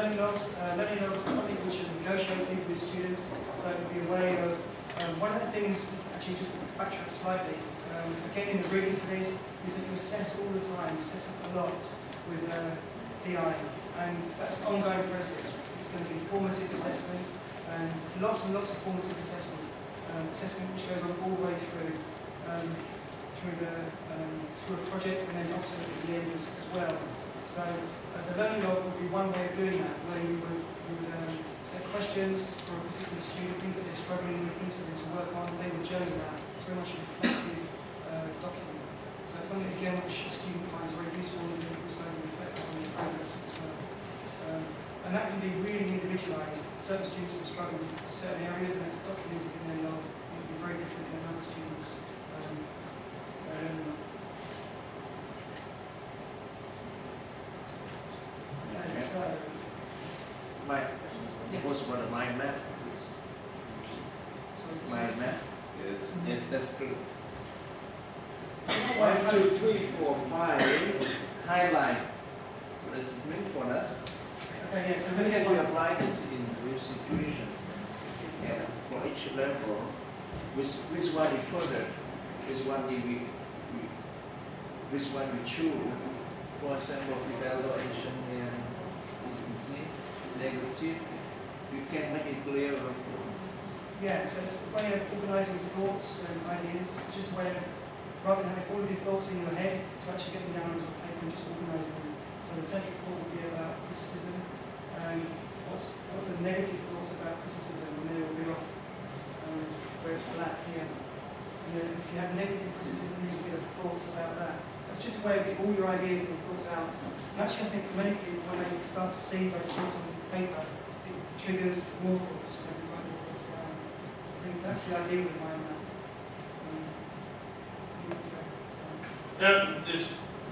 learning logs are something which are negotiated with students, so it would be a way of, one of the things, actually just backtrack slightly, again in the reading for this, is that you assess all the time, you assess a lot with DI, and that's an ongoing process. It's going to be formative assessment, and lots of formative assessment, assessment which goes on all the way through a project, and then ultimately at the end as well. So the learning log would be one way of doing that, where you would set questions for a particular student, things that they're struggling with, things for them to work on, they would journal that. It's very much a reflective document. So it's something, again, which a student finds very useful and also reflect on their progress as well. And that can be really individualised. Certain students will struggle with certain areas, and it's documented in their log. It will be very different in another student's learning log. So, suppose for the mind map. Mind map. Yes, that's good. 1, 2, 3, 4, 5. Highlight. What does it mean for us? okay, yeah, so How this can we one, apply this in real situation? Yeah, for each level, which one is further? Which one we choose? For example, evaluation and efficiency, negative. You can make it clear. yeah, so it's a way of organising thoughts and ideas. It's just a way of, rather than having all of your thoughts in your head, to actually get them down onto a paper and just organise them. So the central thought would be about criticism, and what's the negative thoughts about criticism, and they will be off where it's black here. And then if you have negative criticism, these will be the thoughts about that. So it's just a way of getting all your ideas and your thoughts out. And actually, I think for many people, when they start to see those thoughts on paper, it triggers more thoughts, and they write more thoughts down. So I think that's the idea with mind map.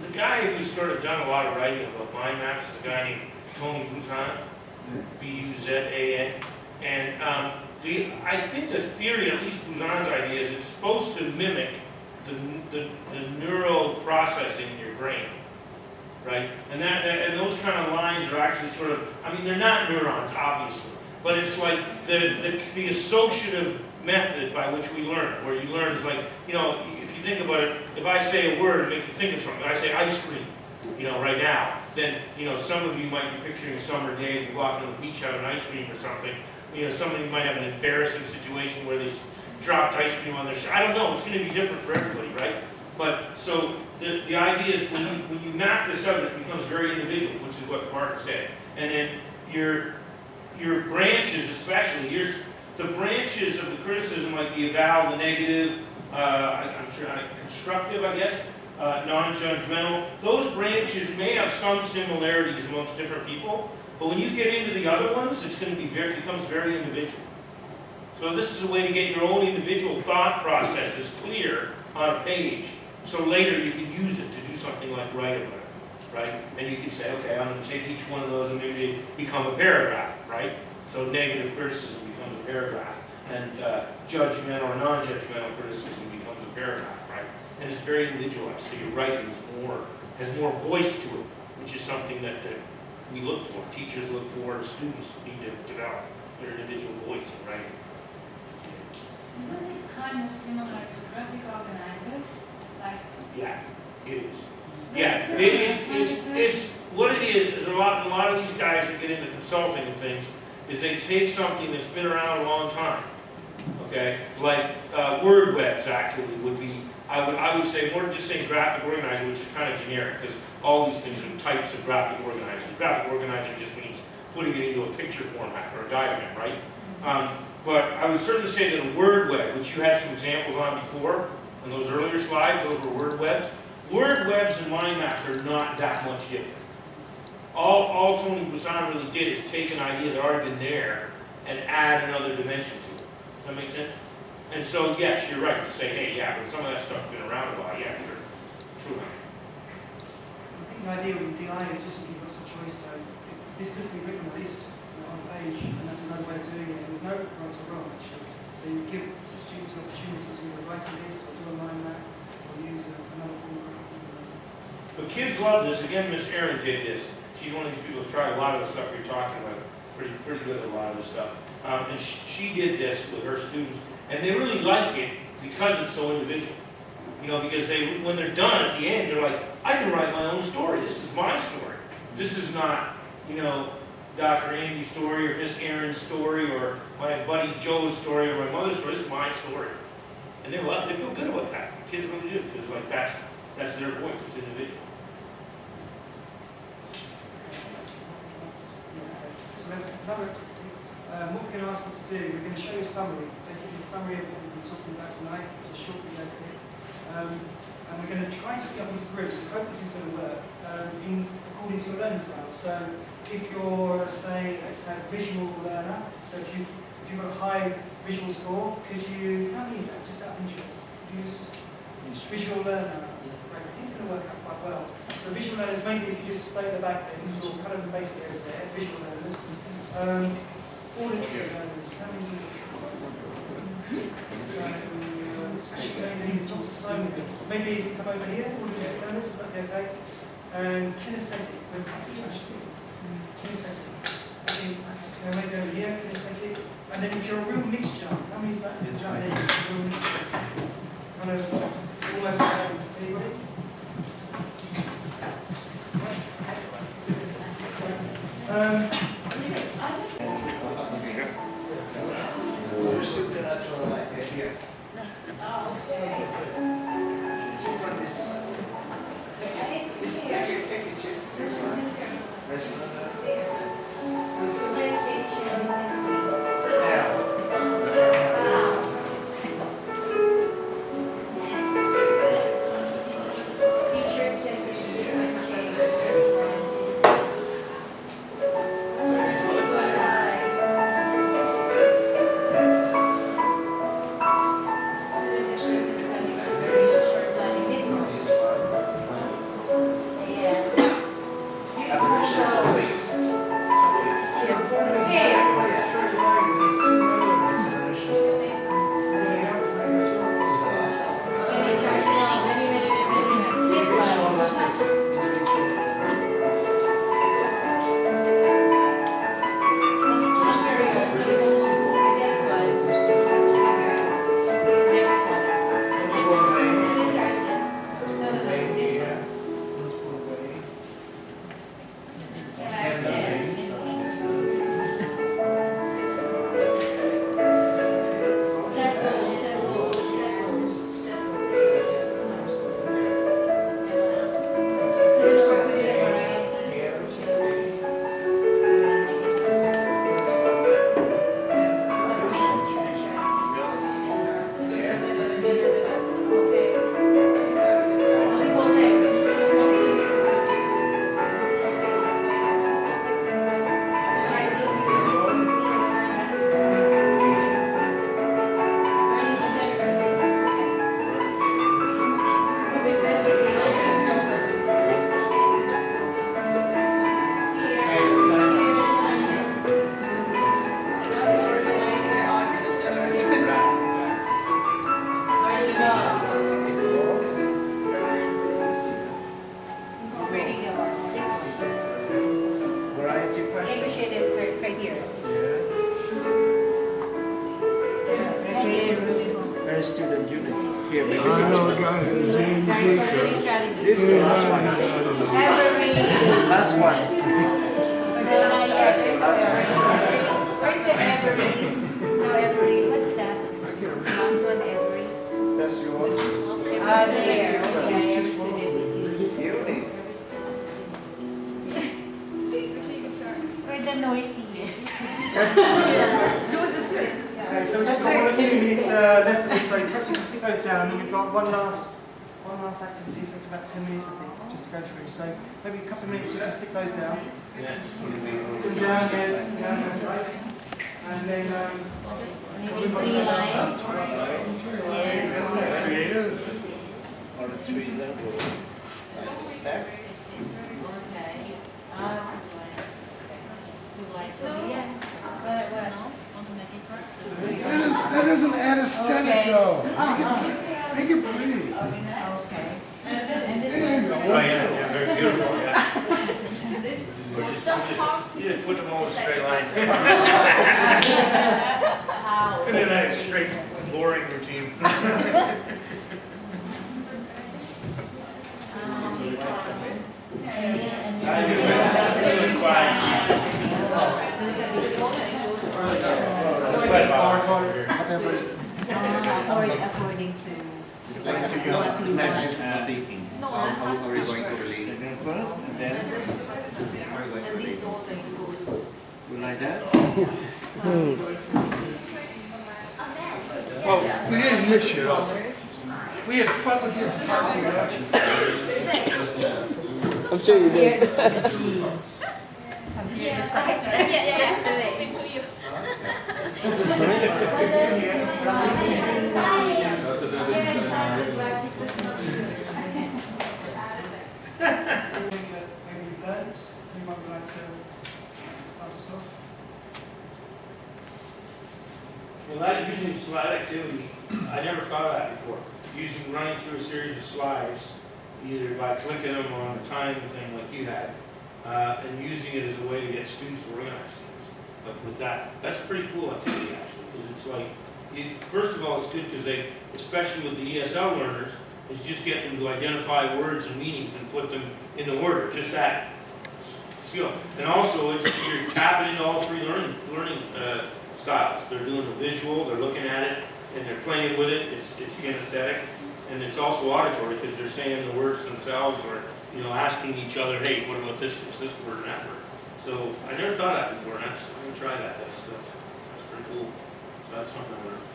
The guy who's sort of done a lot of writing about mind maps is a guy named Tony Buzan, B-U-Z-A-N. And I think the theory, at least Buzan's idea, is it's supposed to mimic the neural processing in your brain, right? And and those kind of lines are actually sort of, I mean, they're not neurons, obviously, but it's like the associative method by which we learn, where you learn is like, you know, if you think about it, if I say a word and make you think of something, I say ice cream, you know, right now, then, you know, some of you might be picturing a summer day, you walk on the beach, have an ice cream or something. You know, some of you might have an embarrassing situation where they dropped ice cream on their shirt. I don't know, it's going to be different for everybody, right? But, so, the idea is when you map this out, it becomes very individual, which is what Martin said. And then your branches, especially, the branches of the criticism, like the eval, the negative, I'm sure constructive, I guess, non-judgmental, those branches may have some similarities amongst different people, but when you get into the other ones, it's going to be becomes very individual. So this is a way to get your own individual thought processes clear on a page, so later you can use it to do something like write about it, right? And you can say, okay, I'm going to take each one of those and maybe they become a paragraph, right? So negative criticism becomes a paragraph, and judgmental or non-judgmental criticism becomes a paragraph, right? And it's very individualized, so your writing has more voice to it, which is something that we look for, teachers look for, and students need to develop their individual voice in writing. Isn't it kind of similar to graphic organizers? Like, yeah, it is. Yeah, it's what it is a lot of these guys that get into consulting and things is they take something that's been around a long time. Okay, like word webs actually would be. I would say more than just saying graphic organizer, which is kind of generic because all these things are types of graphic organizers. Graphic organizer just means putting it into a picture format or a diagram, right? But I would certainly say that a word web, which you had some examples on before, on those earlier slides, those were word webs. Word webs and mind maps are not that much different. All Tony Buzan really did is take an idea that already been there and add another dimension to it. Does that make sense? And so, yes, you're right to say, hey, yeah, but some of that stuff's been around a while. Yeah, sure. True. I think the idea with DI is just to give us a choice. So this could be written at least on a page, and that's another way of doing it. There's no right or wrong, actually. So you give the students an opportunity to either write a list or do a mind map or use another form of graphic organizer. But kids love this. Again, Miss Erin did this. she's one of these people who's tried a lot of the stuff you're talking about. Pretty good at a lot of this stuff. And she did this with her students, and they really like it because it's so individual. You know, because when they're done at the end, they're like, I can write my own story. This is my story. This is not, you know, Dr. Andy's story or Miss Aaron's story or my buddy Joe's story or my mother's story. This is my story. And they feel good about that. The kids really do, because like that's their voice. It's individual. So another activity, what we're going to ask you to do, we're going to show you a summary, basically a summary of what we've been talking about tonight. It's a short video clip. And we're going to try to split up into groups. We hope this is going to work according to your learning style. So if you're, say, let's say a visual learner, so if you've got a high visual score, could you, how many is that, just out of interest? Use visual learner. Right, I think it's going to work out quite well. So visual learners, maybe if you just stay at the back there, you'll kind of basically over there, visual learners. Auditory learners, how many auditory? So, actually, maybe it's not so many. Maybe if you come over here, auditory learners, would that be okay? And kinesthetic, kinesthetic. So maybe over here, kinesthetic. And then if you're a real mixture, how many is that? Is that there? Real mixture. Kind of almost the same. Anybody? Student unit here. I know a guy whose name is Luca. This is the last one. Last one. Where's the Every? No, Every. What's that? Last one, Every. That's your one. There. Okay, we're the noisiest. Okay, so we've just got 1 or 2 minutes left for this, so perhaps you can stick those down, and we've got one last activity, it takes about 10 minutes I think, just to go through, so maybe a couple of minutes just to stick those down. Yeah. Put them down, yes, and then Maybe 3 lines. Creative. Or the 3 level stack. Okay. 2 lines. Yeah. That doesn't add aesthetic though. Make it pretty. Okay. And There you go. Oh yeah, very beautiful. Yeah. You just put them all in a straight line. How? And then I have straight, boring routine. According to It's like a thinking. How are we going to relate? Second first, and then How are we going to relate? you like that. Well, we didn't miss you though. We had fun with his party without you. I'm sure you did. Maybe you've learned, you might like to start us off. Well, using slide activity, I never thought of that before. Running through a series of slides, either by clicking them on the time thing like you had, and using it as a way to get students to organize things. But with that, that's a pretty cool activity actually, because it's like, first of all, it's good because they, especially with the ESL learners, is just get them to identify words and meanings and put them in order, just that skill. And also, you're tapping into all three learning styles. They're doing the visual, they're looking at it, and they're playing with it. It's kinesthetic, and it's also auditory because they're saying the words themselves, or asking each other, hey, what about this? What's this word and that word? So I never thought of that before, and I'm gonna try that. That's pretty cool. So that's something I learned.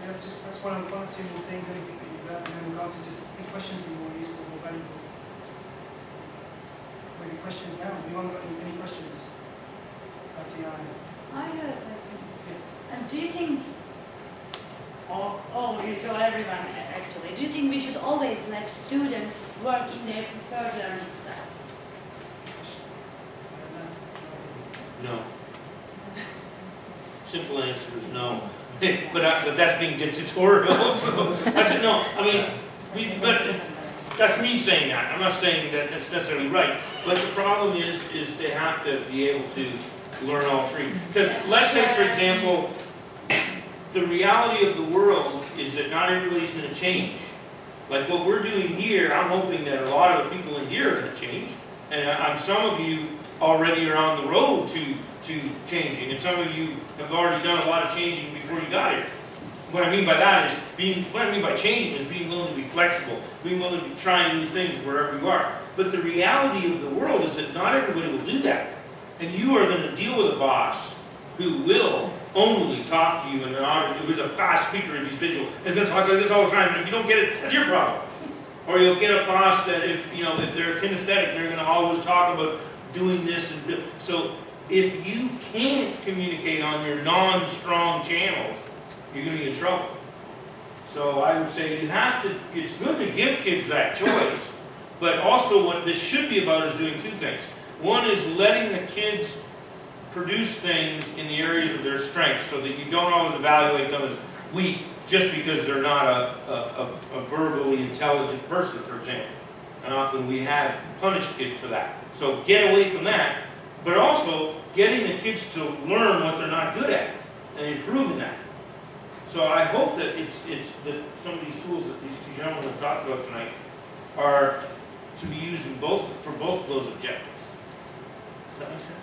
Yeah, that's one or two more things, anything that you've learned, and then we'll go on to just, I think questions will be more useful, more valuable. So, maybe questions now. Anyone got any questions? About DI? I have a question. Do you think, you tell everyone actually, do you think we should always let students work in their preferred learning styles? No. Simple answer is no. but that's being dictatorial. That's it. No, I mean, but that's me saying that. I'm not saying that that's necessarily right. But the problem is they have to be able to learn all three. Because let's say, for example, the reality of the world is that not everybody's going to change. Like what we're doing here, I'm hoping that a lot of the people in here are going to change. And some of you already are on the road to changing, and some of you have already done a lot of changing before you got here. What I mean by that is what I mean by changing is being willing to be flexible, being willing to try new things wherever you are. But the reality of the world is that not everybody will do that. And you are going to deal with a boss who will only talk to you in an audio, who's a fast speaker and he's visual, and is going to talk like this all the time, and if you don't get it, that's your problem. Or you'll get a boss that if they're kinesthetic, they're going to always talk about doing this and do. So if you can't communicate on your non-strong channels, you're going to be in trouble. So I would say you have to, it's good to give kids that choice, but also what this should be about is doing two things. One is letting the kids produce things in the areas of their strengths so that you don't always evaluate them as weak just because they're not a verbally intelligent person, for example. And often we have punished kids for that. So get away from that, but also getting the kids to learn what they're not good at and improving that. So I hope that it's that some of these tools that these two gentlemen have talked about tonight are to be used in for both of those objectives. Does that make sense?